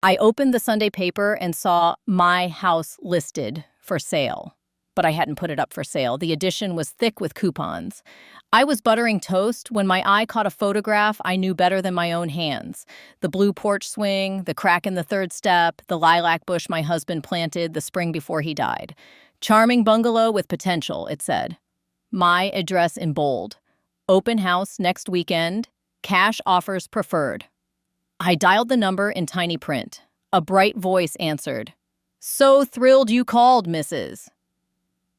I opened the Sunday paper and saw my house listed for sale, but I hadn't put it up for sale. The edition was thick with coupons. I was buttering toast when my eye caught a photograph I knew better than my own hands. The blue porch swing, the crack in the third step, the lilac bush my husband planted the spring before he died. Charming bungalow with potential, it said. My address in bold. Open house next weekend. Cash offers preferred. I dialed the number in tiny print. A bright voice answered. "So thrilled you called, Mrs.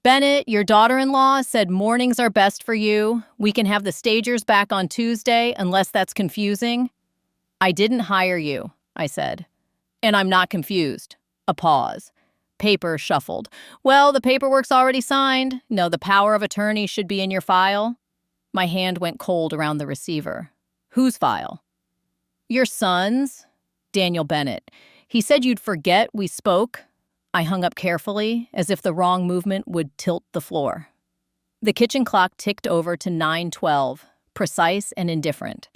Bennett, your daughter-in-law, said mornings are best for you. We can have the stagers back on Tuesday, unless that's confusing." "I didn't hire you," I said. "And I'm not confused." A pause. Paper shuffled. "Well, the paperwork's already signed. No, the power of attorney should be in your file." My hand went cold around the receiver. "Whose file?" "Your son's." "Daniel Bennett. He said you'd forget we spoke." I hung up carefully, as if the wrong movement would tilt the floor. The kitchen clock ticked over to 9:12, precise and indifferent.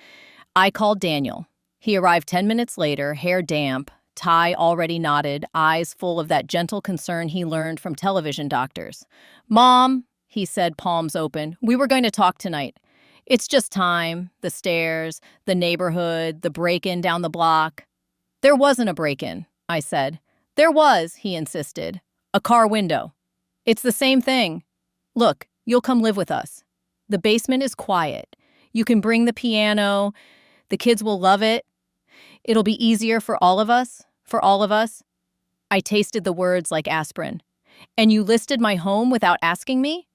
I called Daniel. He arrived 10 minutes later, hair damp, tie already knotted, eyes full of that gentle concern he learned from television doctors. "Mom," he said, palms open, "we were going to talk tonight. It's just time, the stairs, the neighborhood, the break-in down the block." "There wasn't a break-in," I said. "There was," he insisted. "A car window." "It's the same thing. Look, you'll come live with us. The basement is quiet. You can bring the piano. The kids will love it. It'll be easier for all of us, for all of us." I tasted the words like aspirin. "And you listed my home without asking me?"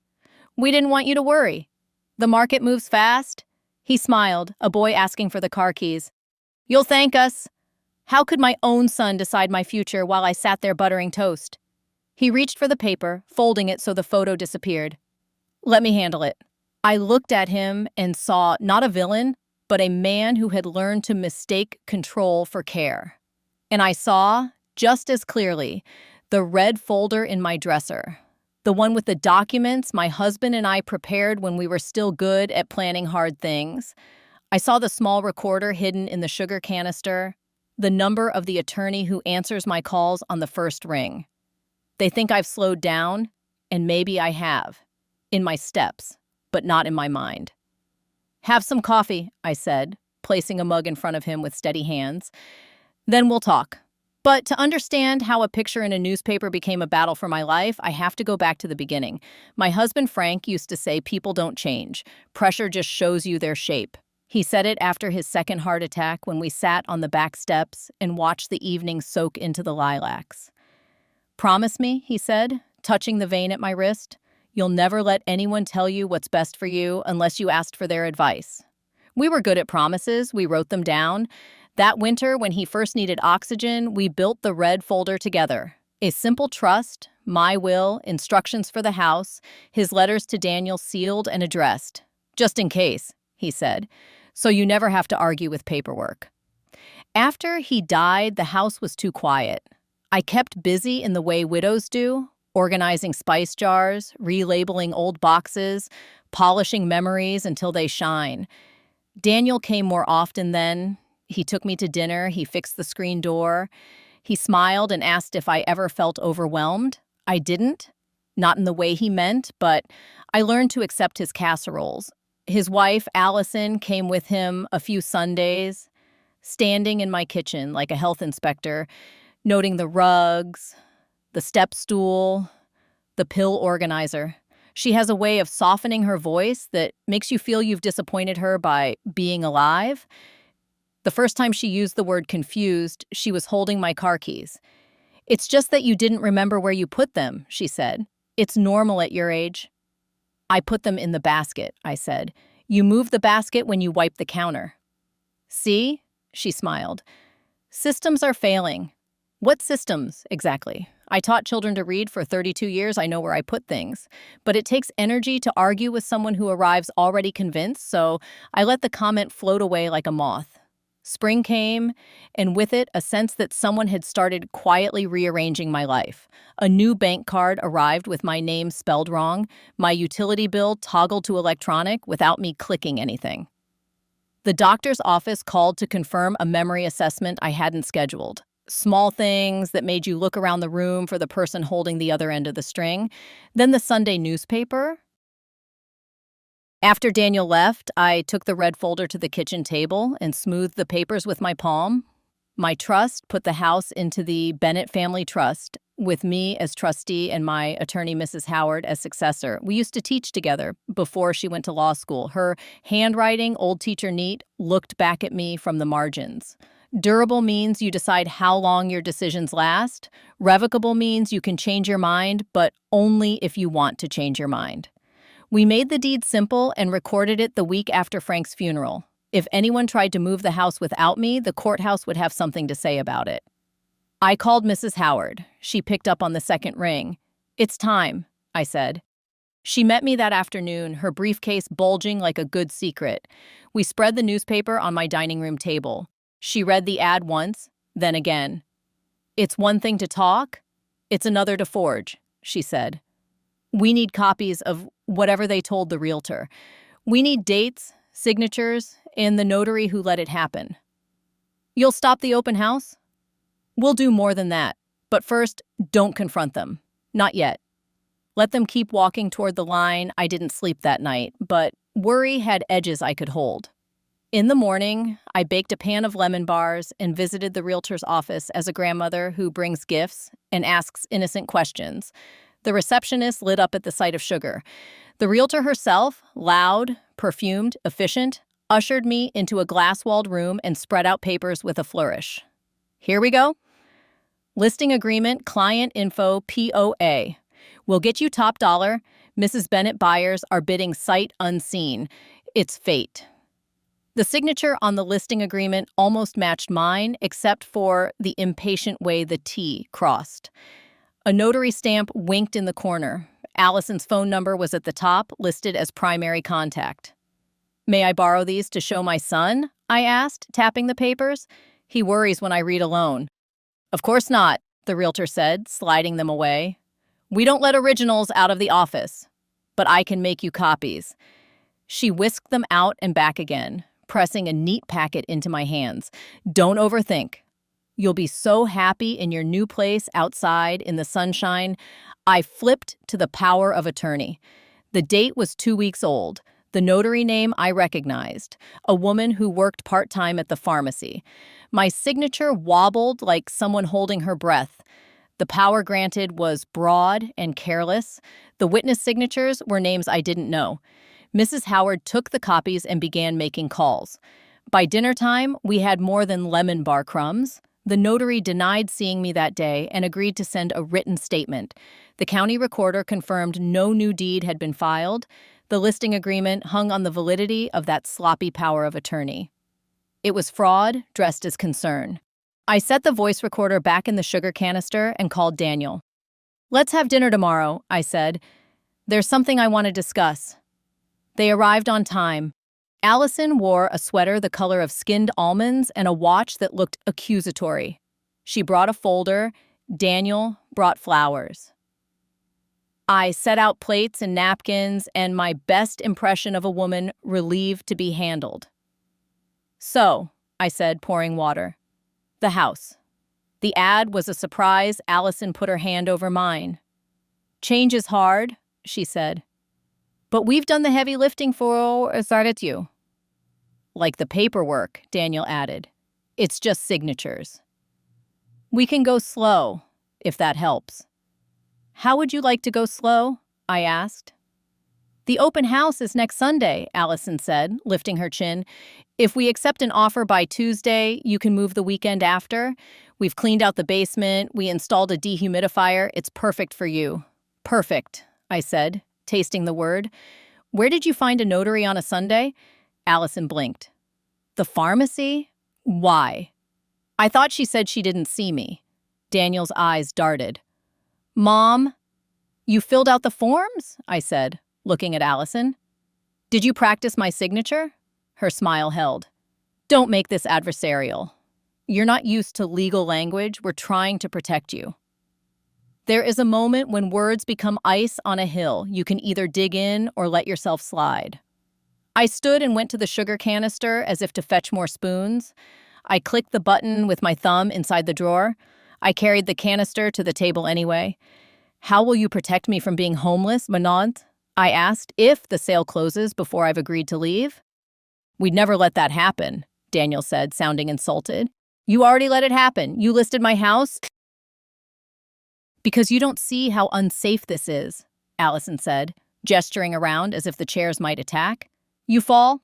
"We didn't want you to worry. The market moves fast." He smiled, a boy asking for the car keys. "You'll thank us." How could my own son decide my future while I sat there buttering toast? He reached for the paper, folding it so the photo disappeared. "Let me handle it." I looked at him and saw not a villain, but a man who had learned to mistake control for care. And I saw, just as clearly, the red folder in my dresser. The one with the documents my husband and I prepared when we were still good at planning hard things. I saw the small recorder hidden in the sugar canister, the number of the attorney who answers my calls on the first ring. They think I've slowed down, and maybe I have, in my steps, but not in my mind. "Have some coffee," I said, placing a mug in front of him with steady hands. "Then we'll talk." But to understand how a picture in a newspaper became a battle for my life, I have to go back to the beginning. My husband Frank used to say people don't change. Pressure just shows you their shape. He said it after his second heart attack when we sat on the back steps and watched the evening soak into the lilacs. "Promise me," he said, touching the vein at my wrist, "you'll never let anyone tell you what's best for you unless you asked for their advice." We were good at promises. We wrote them down. That winter, when he first needed oxygen, we built the red folder together. A simple trust, my will, instructions for the house, his letters to Daniel sealed and addressed. "Just in case," he said, "so you never have to argue with paperwork." After he died, the house was too quiet. I kept busy in the way widows do, organizing spice jars, relabeling old boxes, polishing memories until they shine. Daniel came more often then. He took me to dinner. He fixed the screen door. He smiled and asked if I ever felt overwhelmed. I didn't. Not in the way he meant, but I learned to accept his casseroles. His wife, Allison, came with him a few Sundays, standing in my kitchen like a health inspector, noting the rugs, the step stool, the pill organizer. She has a way of softening her voice that makes you feel you've disappointed her by being alive. The first time she used the word confused, she was holding my car keys. "It's just that you didn't remember where you put them," she said. "It's normal at your age." "I put them in the basket," I said. "You move the basket when you wipe the counter." "See?" she smiled. "Systems are failing." "What systems, exactly?" "I taught children to read for 32 years. I know where I put things. But it takes energy to argue with someone who arrives already convinced, so I let the comment float away like a moth. Spring came, and with it, a sense that someone had started quietly rearranging my life. A new bank card arrived with my name spelled wrong, my utility bill toggled to electronic without me clicking anything. The doctor's office called to confirm a memory assessment I hadn't scheduled. small things that made you look around the room for the person holding the other end of the string. Then the Sunday newspaper. After Daniel left, I took the red folder to the kitchen table and smoothed the papers with my palm. My trust put the house into the Bennett Family Trust, with me as trustee and my attorney, Mrs. Howard, as successor. We used to teach together before she went to law school. Her handwriting, old teacher neat, looked back at me from the margins. Durable means you decide how long your decisions last. Revocable means you can change your mind, but only if you want to change your mind. We made the deed simple and recorded it the week after Frank's funeral. If anyone tried to move the house without me, the courthouse would have something to say about it. I called Mrs. Howard. She picked up on the second ring. "It's time," I said. She met me that afternoon, her briefcase bulging like a good secret. We spread the newspaper on my dining room table. She read the ad once, then again. "It's one thing to talk, it's another to forge," she said. "We need copies of whatever they told the realtor. We need dates, signatures, and the notary who let it happen." "You'll stop the open house?" "We'll do more than that. But first, don't confront them. Not yet. Let them keep walking toward the line." I didn't sleep that night, but worry had edges I could hold. In the morning, I baked a pan of lemon bars and visited the realtor's office as a grandmother who brings gifts and asks innocent questions. The receptionist lit up at the sight of sugar. The realtor herself, loud, perfumed, efficient, ushered me into a glass-walled room and spread out papers with a flourish. "Here we go. Listing agreement, client info, POA. We'll get you top dollar. Mrs. Bennett buyers are bidding sight unseen. It's fate." The signature on the listing agreement almost matched mine, except for the impatient way the T crossed. A notary stamp winked in the corner. Allison's phone number was at the top, listed as primary contact. "May I borrow these to show my son?" I asked, tapping the papers. "He worries when I read alone." "Of course not," the realtor said, sliding them away. "We don't let originals out of the office, but I can make you copies." She whisked them out and back again, pressing a neat packet into my hands. "Don't overthink. You'll be so happy in your new place outside in the sunshine." I flipped to the power of attorney. The date was 2 weeks old. The notary name I recognized, a woman who worked part-time at the pharmacy. My signature wobbled like someone holding her breath. The power granted was broad and careless. The witness signatures were names I didn't know. Mrs. Howard took the copies and began making calls. By dinner time, we had more than lemon bar crumbs. The notary denied seeing me that day and agreed to send a written statement. The county recorder confirmed no new deed had been filed. The listing agreement hung on the validity of that sloppy power of attorney. It was fraud dressed as concern. I set the voice recorder back in the sugar canister and called Daniel. "Let's have dinner tomorrow," I said. "There's something I want to discuss." They arrived on time. Allison wore a sweater the color of skinned almonds and a watch that looked accusatory. She brought a folder. Daniel brought flowers. I set out plates and napkins and my best impression of a woman relieved to be handled. "So," I said, pouring water. "The house." The ad was a surprise. Allison put her hand over mine. "Change is hard," she said. "But we've done the heavy lifting for you." "Like the paperwork," Daniel added. "It's just signatures." "We can go slow, if that helps." "How would you like to go slow?" I asked. "The open house is next Sunday," Allison said, lifting her chin. "If we accept an offer by Tuesday, you can move the weekend after. We've cleaned out the basement. We installed a dehumidifier. It's perfect for you." "Perfect," I said, tasting the word. "Where did you find a notary on a Sunday?" Allison blinked. "The pharmacy? Why?" I thought she said she didn't see me. Daniel's eyes darted. "Mom, you filled out the forms?" I said, looking at Allison. "Did you practice my signature?" Her smile held. "Don't make this adversarial. You're not used to legal language. We're trying to protect you." There is a moment when words become ice on a hill. You can either dig in or let yourself slide. I stood and went to the sugar canister as if to fetch more spoons. I clicked the button with my thumb inside the drawer. I carried the canister to the table anyway. How will you protect me from being homeless, Manant? I asked, if the sale closes before I've agreed to leave. We'd never let that happen, Daniel said, sounding insulted. You already let it happen. You listed my house. Because you don't see how unsafe this is, Allison said, gesturing around as if the chairs might attack. You fall?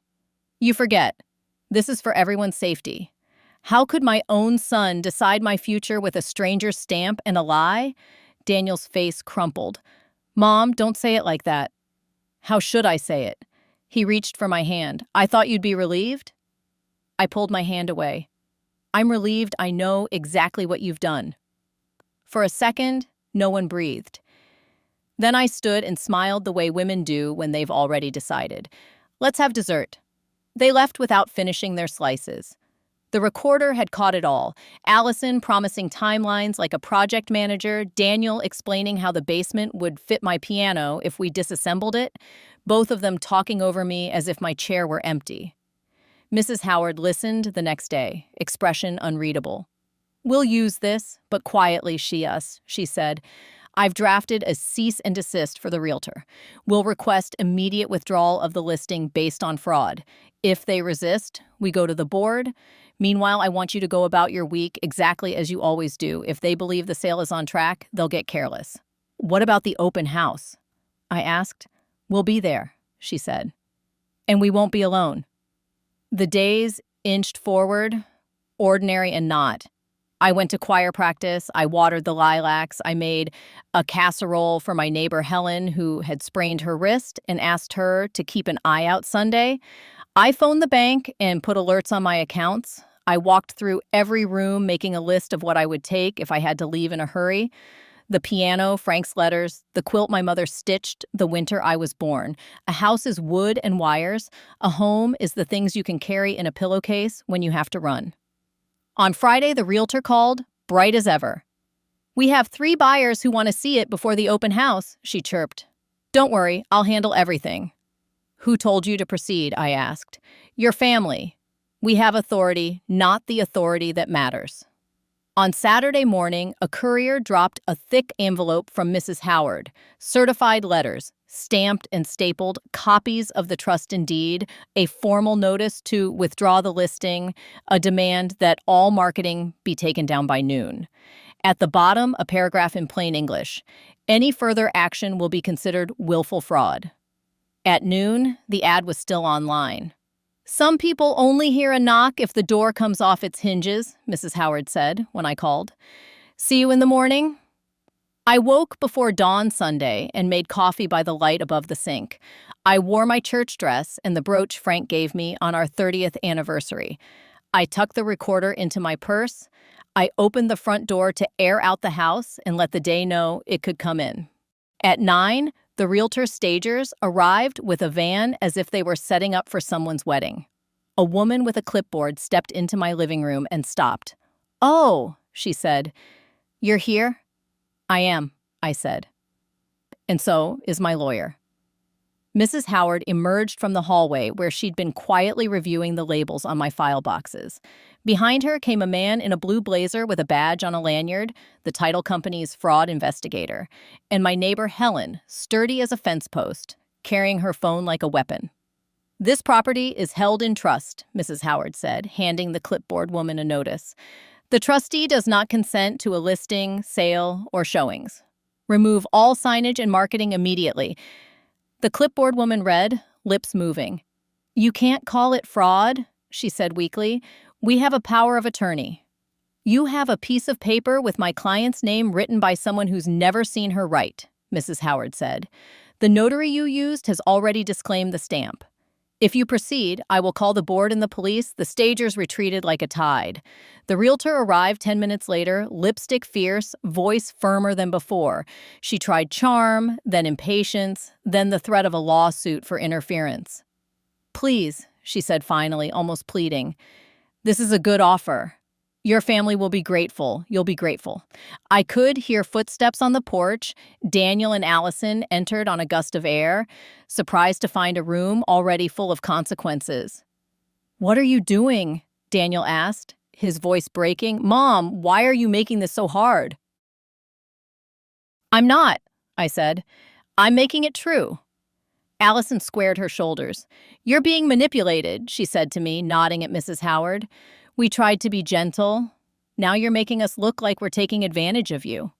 You forget. This is for everyone's safety. How could my own son decide my future with a stranger's stamp and a lie? Daniel's face crumpled. Mom, don't say it like that. How should I say it? He reached for my hand. I thought you'd be relieved? I pulled my hand away. I'm relieved I know exactly what you've done. For a second, no one breathed. Then I stood and smiled the way women do when they've already decided. Let's have dessert. They left without finishing their slices. The recorder had caught it all. Allison promising timelines like a project manager, Daniel explaining how the basement would fit my piano if we disassembled it, both of them talking over me as if my chair were empty. Mrs. Howard listened the next day, expression unreadable. We'll use this, but quietly she said. I've drafted a cease and desist for the realtor. We'll request immediate withdrawal of the listing based on fraud. If they resist, we go to the board. Meanwhile, I want you to go about your week exactly as you always do. If they believe the sale is on track, they'll get careless. What about the open house? I asked. We'll be there, she said. And we won't be alone. The days inched forward, ordinary and not. I went to choir practice, I watered the lilacs, I made a casserole for my neighbor Helen, who had sprained her wrist, and asked her to keep an eye out Sunday. I phoned the bank and put alerts on my accounts. I walked through every room, making a list of what I would take if I had to leave in a hurry. The piano, Frank's letters, the quilt my mother stitched the winter I was born. A house is wood and wires. A home is the things you can carry in a pillowcase when you have to run. On Friday, the realtor called, bright as ever. We have 3 buyers who want to see it before the open house, she chirped. Don't worry, I'll handle everything. Who told you to proceed? I asked. Your family. We have authority, not the authority that matters. On Saturday morning, a courier dropped a thick envelope from Mrs. Howard, certified letters, stamped and stapled, copies of the trust and deed, a formal notice to withdraw the listing, a demand that all marketing be taken down by noon. At the bottom, a paragraph in plain English. Any further action will be considered willful fraud. At noon, the ad was still online. Some people only hear a knock if the door comes off its hinges, Mrs. Howard said when I called. See you in the morning? I woke before dawn Sunday and made coffee by the light above the sink. I wore my church dress and the brooch Frank gave me on our 30th anniversary. I tucked the recorder into my purse. I opened the front door to air out the house and let the day know it could come in. At 9, the realtor stagers arrived with a van as if they were setting up for someone's wedding. A woman with a clipboard stepped into my living room and stopped. Oh, she said. You're here? I am, I said. And so is my lawyer. Mrs. Howard emerged from the hallway where she'd been quietly reviewing the labels on my file boxes. Behind her came a man in a blue blazer with a badge on a lanyard, the title company's fraud investigator, and my neighbor Helen, sturdy as a fence post, carrying her phone like a weapon. This property is held in trust, Mrs. Howard said, handing the clipboard woman a notice. The trustee does not consent to a listing, sale, or showings. Remove all signage and marketing immediately. The clipboard woman read, lips moving. You can't call it fraud, she said weakly. We have a power of attorney. You have a piece of paper with my client's name written by someone who's never seen her write, Mrs. Howard said. The notary you used has already disclaimed the stamp. If you proceed, I will call the board and the police. The stagers retreated like a tide. The realtor arrived 10 minutes later, lipstick fierce, voice firmer than before. She tried charm, then impatience, then the threat of a lawsuit for interference. Please, she said finally, almost pleading. This is a good offer. Your family will be grateful. You'll be grateful. I could hear footsteps on the porch. Daniel and Allison entered on a gust of air, surprised to find a room already full of consequences. What are you doing? Daniel asked, his voice breaking. "Mom, why are you making this so hard?" "I'm not," I said. "I'm making it true." Allison squared her shoulders. "You're being manipulated," she said to me, nodding at Mrs. Howard. "We tried to be gentle. Now you're making us look like we're taking advantage of you."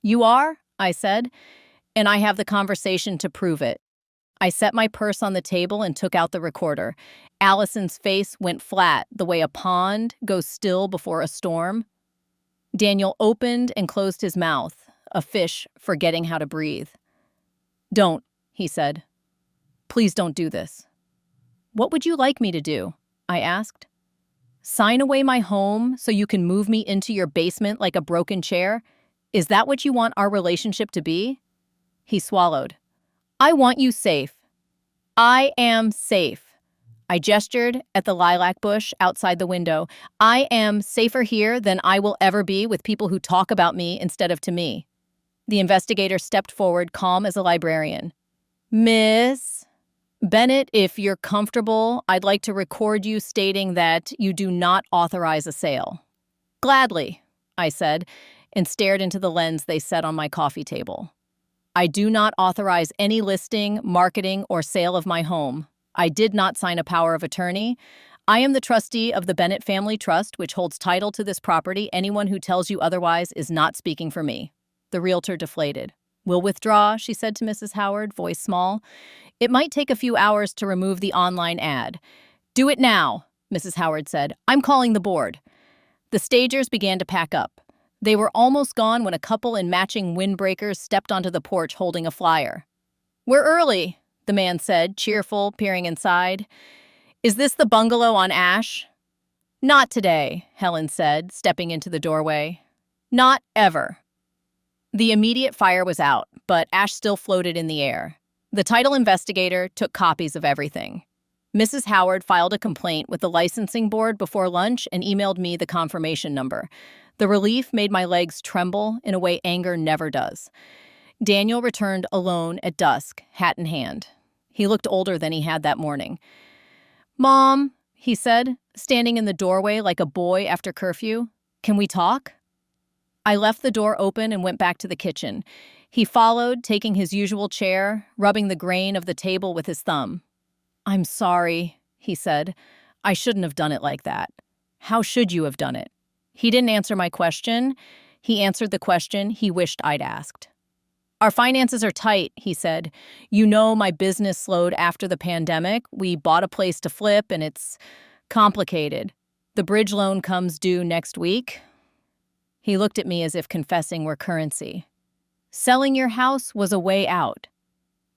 "You are?" I said, "and I have the conversation to prove it." I set my purse on the table and took out the recorder. Allison's face went flat, the way a pond goes still before a storm. Daniel opened and closed his mouth, a fish forgetting how to breathe. "Don't," he said. "Please don't do this." "What would you like me to do?" I asked. "Sign away my home so you can move me into your basement like a broken chair? Is that what you want our relationship to be?" He swallowed. "I want you safe." "I am safe." I gestured at the lilac bush outside the window. "I am safer here than I will ever be with people who talk about me instead of to me." The investigator stepped forward, calm as a librarian. "Miss Bennett, if you're comfortable, I'd like to record you stating that you do not authorize a sale." "Gladly," I said, and stared into the lens they set on my coffee table. "I do not authorize any listing, marketing, or sale of my home. I did not sign a power of attorney. I am the trustee of the Bennett Family Trust, which holds title to this property. Anyone who tells you otherwise is not speaking for me." The realtor deflated. "We'll withdraw," she said to Mrs. Howard, voice small. "It might take a few hours to remove the online ad." "Do it now," Mrs. Howard said. "I'm calling the board." The stagers began to pack up. They were almost gone when a couple in matching windbreakers stepped onto the porch holding a flyer. "We're early," the man said, cheerful, peering inside. "Is this the bungalow on Ash?" "Not today," Helen said, stepping into the doorway. "Not ever." The immediate fire was out, but ash still floated in the air. The title investigator took copies of everything. Mrs. Howard filed a complaint with the licensing board before lunch and emailed me the confirmation number. The relief made my legs tremble in a way anger never does. Daniel returned alone at dusk, hat in hand. He looked older than he had that morning. "Mom," he said, standing in the doorway like a boy after curfew, "can we talk?" I left the door open and went back to the kitchen. He followed, taking his usual chair, rubbing the grain of the table with his thumb. "I'm sorry," he said. "I shouldn't have done it like that." "How should you have done it?" He didn't answer my question. He answered the question he wished I'd asked. "Our finances are tight," he said. "You know, my business slowed after the pandemic. We bought a place to flip, and it's complicated. The bridge loan comes due next week." He looked at me as if confessing were currency. "Selling your house was a way out."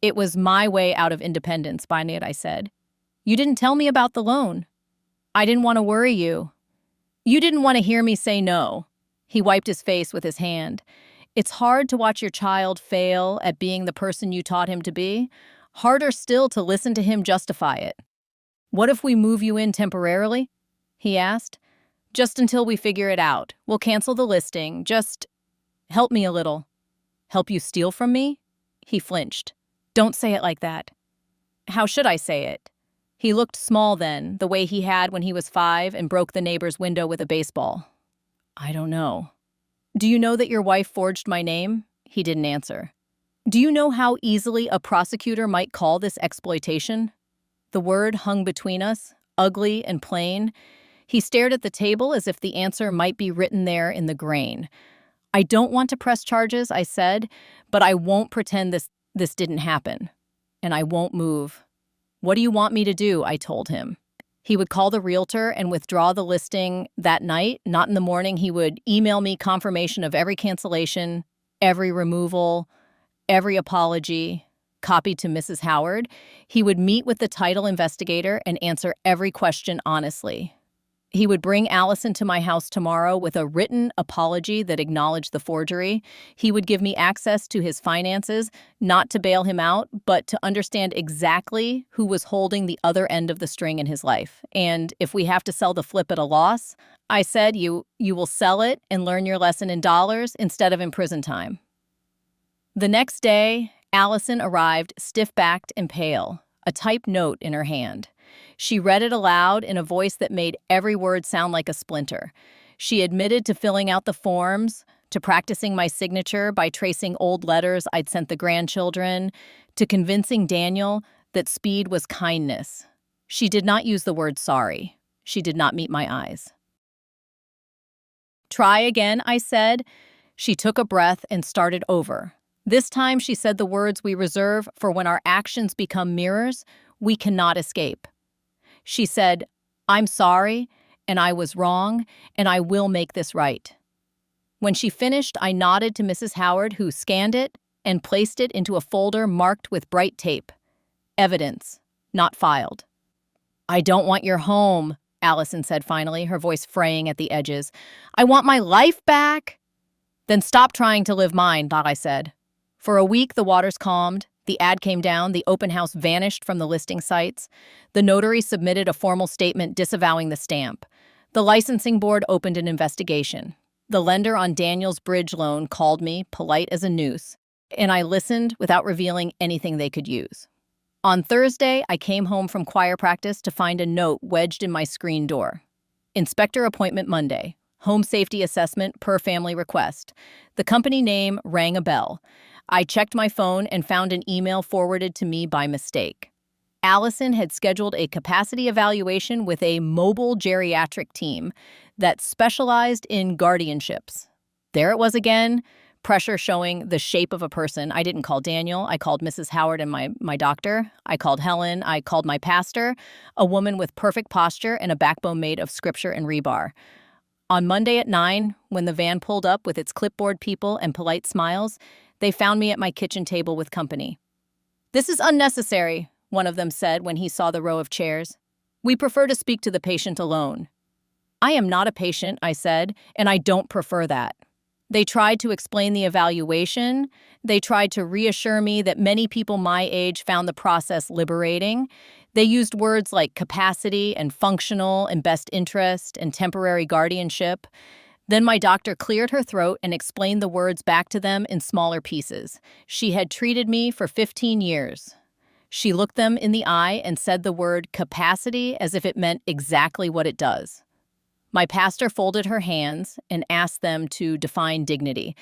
"It was my way out of independence, Bynett," I said. "You didn't tell me about the loan." "I didn't want to worry you." "You didn't want to hear me say no." He wiped his face with his hand. "It's hard to watch your child fail at being the person you taught him to be. Harder still to listen to him justify it." "What if we move you in temporarily?" he asked. "Just until we figure it out. We'll cancel the listing. Just help me a little." "Help you steal from me?" He flinched. "Don't say it like that." "How should I say it?" He looked small then, the way he had when he was 5 and broke the neighbor's window with a baseball. "I don't know." "Do you know that your wife forged my name?" He didn't answer. "Do you know how easily a prosecutor might call this exploitation?" The word hung between us, ugly and plain. He stared at the table as if the answer might be written there in the grain. "I don't want to press charges," I said, "but I won't pretend this didn't happen. And I won't move." "What do you want me to do?" I told him. He would call the realtor and withdraw the listing that night, not in the morning. He would email me confirmation of every cancellation, every removal, every apology, copied to Mrs. Howard. He would meet with the title investigator and answer every question honestly. He would bring Allison to my house tomorrow with a written apology that acknowledged the forgery. He would give me access to his finances, not to bail him out, but to understand exactly who was holding the other end of the string in his life. And if we have to sell the flip at a loss, I said, you will sell it and learn your lesson in dollars instead of in prison time. The next day, Allison arrived stiff-backed and pale, a typed note in her hand. She read it aloud in a voice that made every word sound like a splinter. She admitted to filling out the forms, to practicing my signature by tracing old letters I'd sent the grandchildren, to convincing Daniel that speed was kindness. She did not use the word sorry. She did not meet my eyes. "Try again," I said. She took a breath and started over. This time she said the words we reserve for when our actions become mirrors we cannot escape. She said, "I'm sorry, and I was wrong, and I will make this right." When she finished, I nodded to Mrs. Howard, who scanned it and placed it into a folder marked with bright tape. Evidence, not filed. "I don't want your home," Allison said finally, her voice fraying at the edges. "I want my life back." "Then stop trying to live mine," I said. For a week, the waters calmed. The ad came down, the open house vanished from the listing sites. The notary submitted a formal statement disavowing the stamp. The licensing board opened an investigation. The lender on Daniel's bridge loan called me, polite as a noose, and I listened without revealing anything they could use. On Thursday, I came home from choir practice to find a note wedged in my screen door. "Inspector appointment Monday. Home safety assessment per family request." The company name rang a bell. I checked my phone and found an email forwarded to me by mistake. Allison had scheduled a capacity evaluation with a mobile geriatric team that specialized in guardianships. There it was again, pressure showing the shape of a person. I didn't call Daniel. I called Mrs. Howard and my doctor. I called Helen. I called my pastor, a woman with perfect posture and a backbone made of scripture and rebar. On Monday at 9, when the van pulled up with its clipboard people and polite smiles, they found me at my kitchen table with company. "This is unnecessary," one of them said when he saw the row of chairs. "We prefer to speak to the patient alone." "I am not a patient," I said, "and I don't prefer that." They tried to explain the evaluation. They tried to reassure me that many people my age found the process liberating. They used words like capacity and functional and best interest and temporary guardianship. Then my doctor cleared her throat and explained the words back to them in smaller pieces. She had treated me for 15 years. She looked them in the eye and said the word capacity as if it meant exactly what it does. My pastor folded her hands and asked them to define dignity.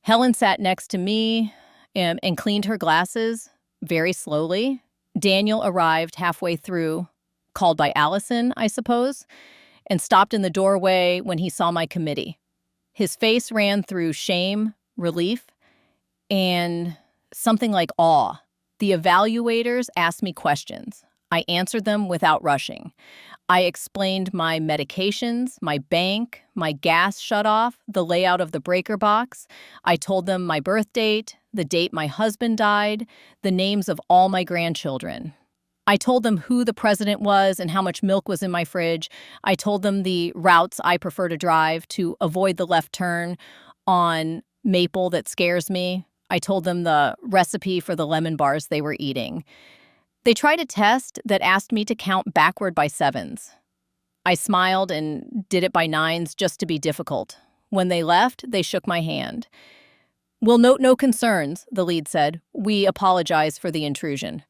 Helen sat next to me and cleaned her glasses very slowly. Daniel arrived halfway through, called by Allison, I suppose, and stopped in the doorway when he saw my committee. His face ran through shame, relief, and something like awe. The evaluators asked me questions. I answered them without rushing. I explained my medications, my bank, my gas shutoff, the layout of the breaker box. I told them my birth date, the date my husband died, the names of all my grandchildren. I told them who the president was and how much milk was in my fridge. I told them the routes I prefer to drive to avoid the left turn on Maple that scares me. I told them the recipe for the lemon bars they were eating. They tried a test that asked me to count backward by sevens. I smiled and did it by nines just to be difficult. When they left, they shook my hand. "We'll note no concerns," the lead said. "We apologize for the intrusion."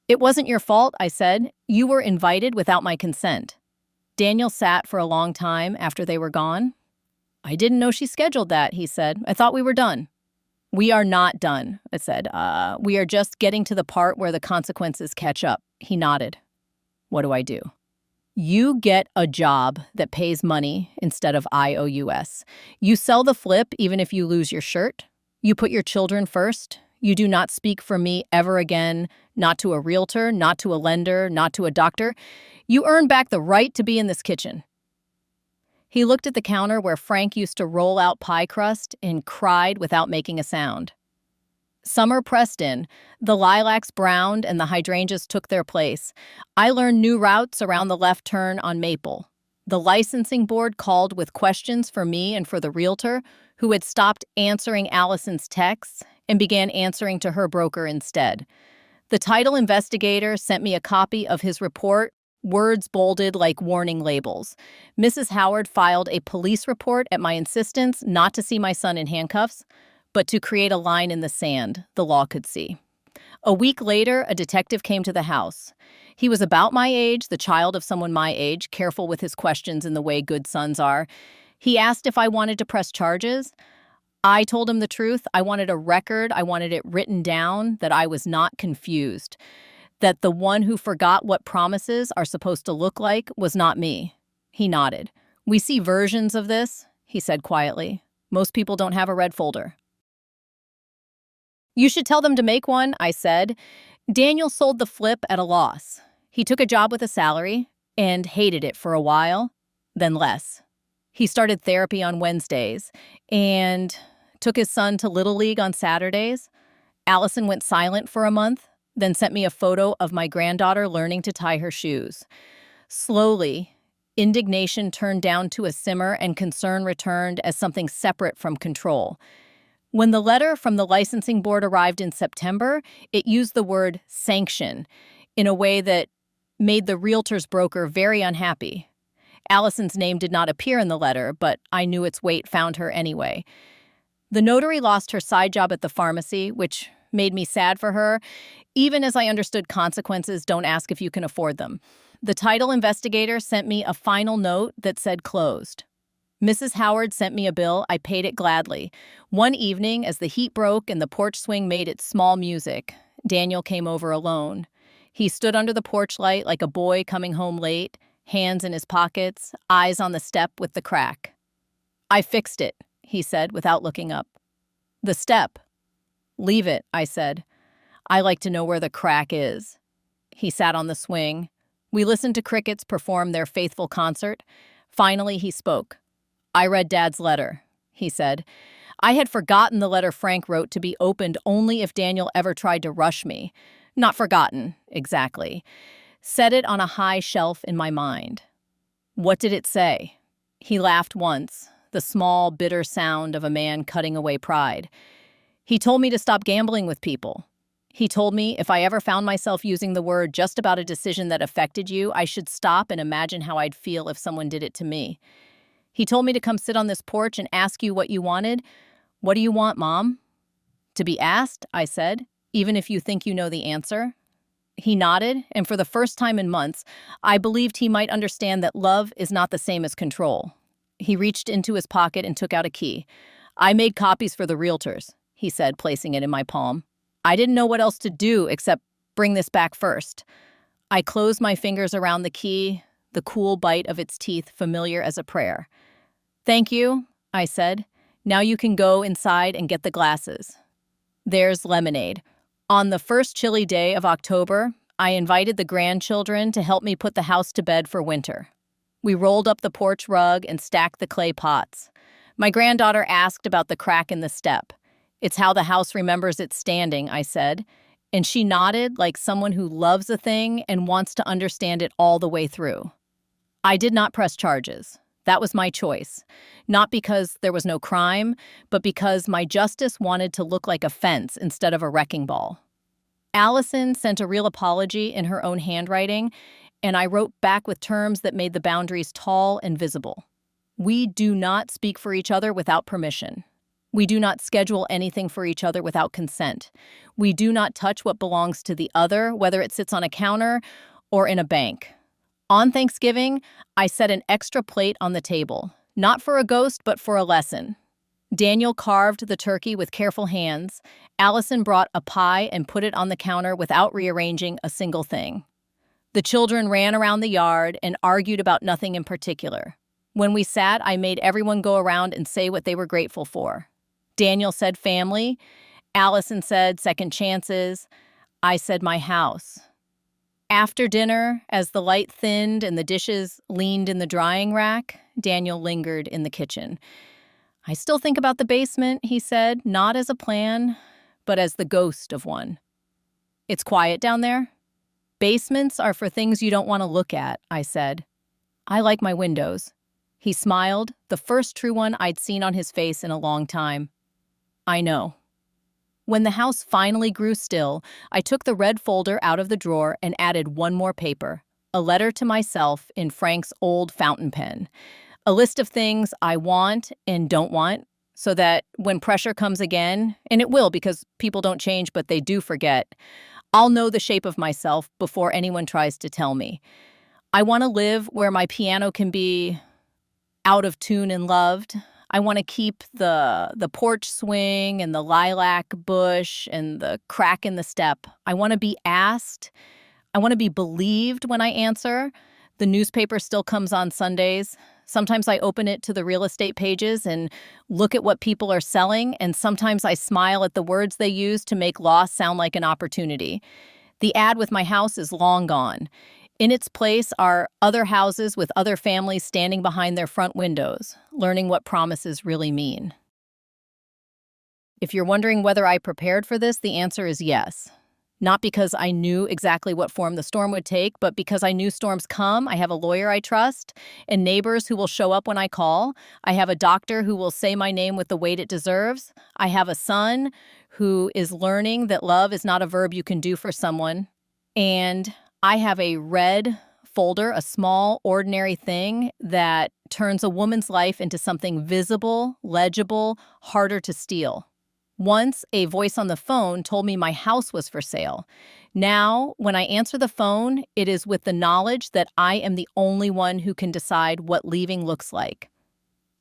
"It wasn't your fault," I said. "You were invited without my consent." Daniel sat for a long time after they were gone. "I didn't know she scheduled that," he said. "I thought we were done." "We are not done," I said. We are just getting to the part where the consequences catch up." He nodded. "What do I do?" "You get a job that pays money instead of IOUs. You sell the flip even if you lose your shirt. You put your children first. You do not speak for me ever again, not to a realtor, not to a lender, not to a doctor. You earn back the right to be in this kitchen." He looked at the counter where Frank used to roll out pie crust and cried without making a sound. Summer pressed in. The lilacs browned and the hydrangeas took their place. I learned new routes around the left turn on Maple. The licensing board called with questions for me and for the realtor, who had stopped answering Allison's texts and began answering to her broker instead. The title investigator sent me a copy of his report, words bolded like warning labels. Mrs. Howard filed a police report at my insistence not to see my son in handcuffs, but to create a line in the sand the law could see. A week later, a detective came to the house. He was about my age, the child of someone my age, careful with his questions in the way good sons are. He asked if I wanted to press charges. I told him the truth. I wanted a record. I wanted it written down that I was not confused, that the one who forgot what promises are supposed to look like was not me. He nodded. "We see versions of this," he said quietly. "Most people don't have a red folder." "You should tell them to make one," I said. Daniel sold the flip at a loss. He took a job with a salary and hated it for a while, then less. He started therapy on Wednesdays and took his son to Little League on Saturdays. Allison went silent for a month, then sent me a photo of my granddaughter learning to tie her shoes. Slowly, indignation turned down to a simmer and concern returned as something separate from control. When the letter from the licensing board arrived in September, it used the word sanction in a way that made the realtor's broker very unhappy. Allison's name did not appear in the letter, but I knew its weight found her anyway. The notary lost her side job at the pharmacy, which made me sad for her, even as I understood consequences don't ask if you can afford them. The title investigator sent me a final note that said closed. Mrs. Howard sent me a bill. I paid it gladly. One evening, as the heat broke and the porch swing made its small music, Daniel came over alone. He stood under the porch light like a boy coming home late, hands in his pockets, eyes on the step with the crack. "I fixed it," he said without looking up. "The step." "Leave it," I said. "I like to know where the crack is." He sat on the swing. We listened to crickets perform their faithful concert. Finally, he spoke. "I read Dad's letter," he said. I had forgotten the letter Frank wrote to be opened only if Daniel ever tried to rush me. Not forgotten, exactly. Set it on a high shelf in my mind. "What did it say?" He laughed once, the small, bitter sound of a man cutting away pride. "He told me to stop gambling with people. He told me if I ever found myself using the word just about a decision that affected you, I should stop and imagine how I'd feel if someone did it to me. He told me to come sit on this porch and ask you what you wanted. What do you want, Mom?" "To be asked," I said, "even if you think you know the answer." He nodded, and for the first time in months, I believed he might understand that love is not the same as control. He reached into his pocket and took out a key. "I made copies for the realtors," he said, placing it in my palm. "I didn't know what else to do except bring this back first." I closed my fingers around the key, the cool bite of its teeth familiar as a prayer. "Thank you," I said. "Now you can go inside and get the glasses." There's lemonade. On the first chilly day of October, I invited the grandchildren to help me put the house to bed for winter. We rolled up the porch rug and stacked the clay pots. My granddaughter asked about the crack in the step. "It's how the house remembers its standing," I said, and she nodded like someone who loves a thing and wants to understand it all the way through. I did not press charges. That was my choice. Not because there was no crime, but because my justice wanted to look like a fence instead of a wrecking ball. Allison sent a real apology in her own handwriting, and I wrote back with terms that made the boundaries tall and visible. We do not speak for each other without permission. We do not schedule anything for each other without consent. We do not touch what belongs to the other, whether it sits on a counter or in a bank. On Thanksgiving, I set an extra plate on the table, not for a ghost, but for a lesson. Daniel carved the turkey with careful hands. Allison brought a pie and put it on the counter without rearranging a single thing. The children ran around the yard and argued about nothing in particular. When we sat, I made everyone go around and say what they were grateful for. Daniel said family. Allison said second chances. I said my house. After dinner, as the light thinned and the dishes leaned in the drying rack, Daniel lingered in the kitchen. "I still think about the basement," he said, not as a plan, but as the ghost of one. "It's quiet down there?" "Basements are for things you don't want to look at," I said. "I like my windows." He smiled, the first true one I'd seen on his face in a long time. "I know." When the house finally grew still, I took the red folder out of the drawer and added one more paper, a letter to myself in Frank's old fountain pen. A list of things I want and don't want, so that when pressure comes again, and it will because people don't change, but they do forget, I'll know the shape of myself before anyone tries to tell me. I want to live where my piano can be out of tune and loved. I want to keep the porch swing and the lilac bush and the crack in the step. I want to be asked. I want to be believed when I answer. The newspaper still comes on Sundays. Sometimes I open it to the real estate pages and look at what people are selling, and sometimes I smile at the words they use to make loss sound like an opportunity. The ad with my house is long gone. In its place are other houses with other families standing behind their front windows, learning what promises really mean. If you're wondering whether I prepared for this, the answer is yes. Not because I knew exactly what form the storm would take, but because I knew storms come. I have a lawyer I trust and neighbors who will show up when I call. I have a doctor who will say my name with the weight it deserves. I have a son who is learning that love is not a verb you can do for someone. And I have a red folder, a small, ordinary thing that turns a woman's life into something visible, legible, harder to steal. Once, a voice on the phone told me my house was for sale. Now, when I answer the phone, it is with the knowledge that I am the only one who can decide what leaving looks like.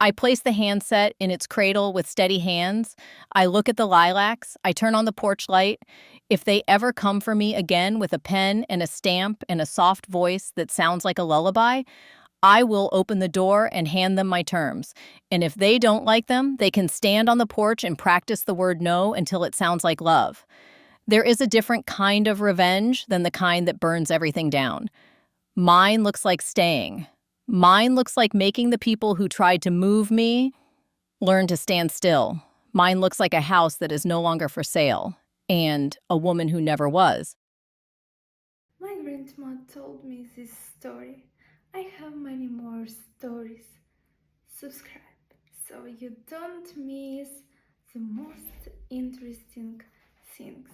I place the handset in its cradle with steady hands. I look at the lilacs. I turn on the porch light. If they ever come for me again with a pen and a stamp and a soft voice that sounds like a lullaby, I will open the door and hand them my terms. And if they don't like them, they can stand on the porch and practice the word no until it sounds like love. There is a different kind of revenge than the kind that burns everything down. Mine looks like staying. Mine looks like making the people who tried to move me learn to stand still. Mine looks like a house that is no longer for sale and a woman who never was. My grandma told me this story. I have many more stories. Subscribe so you don't miss the most interesting things.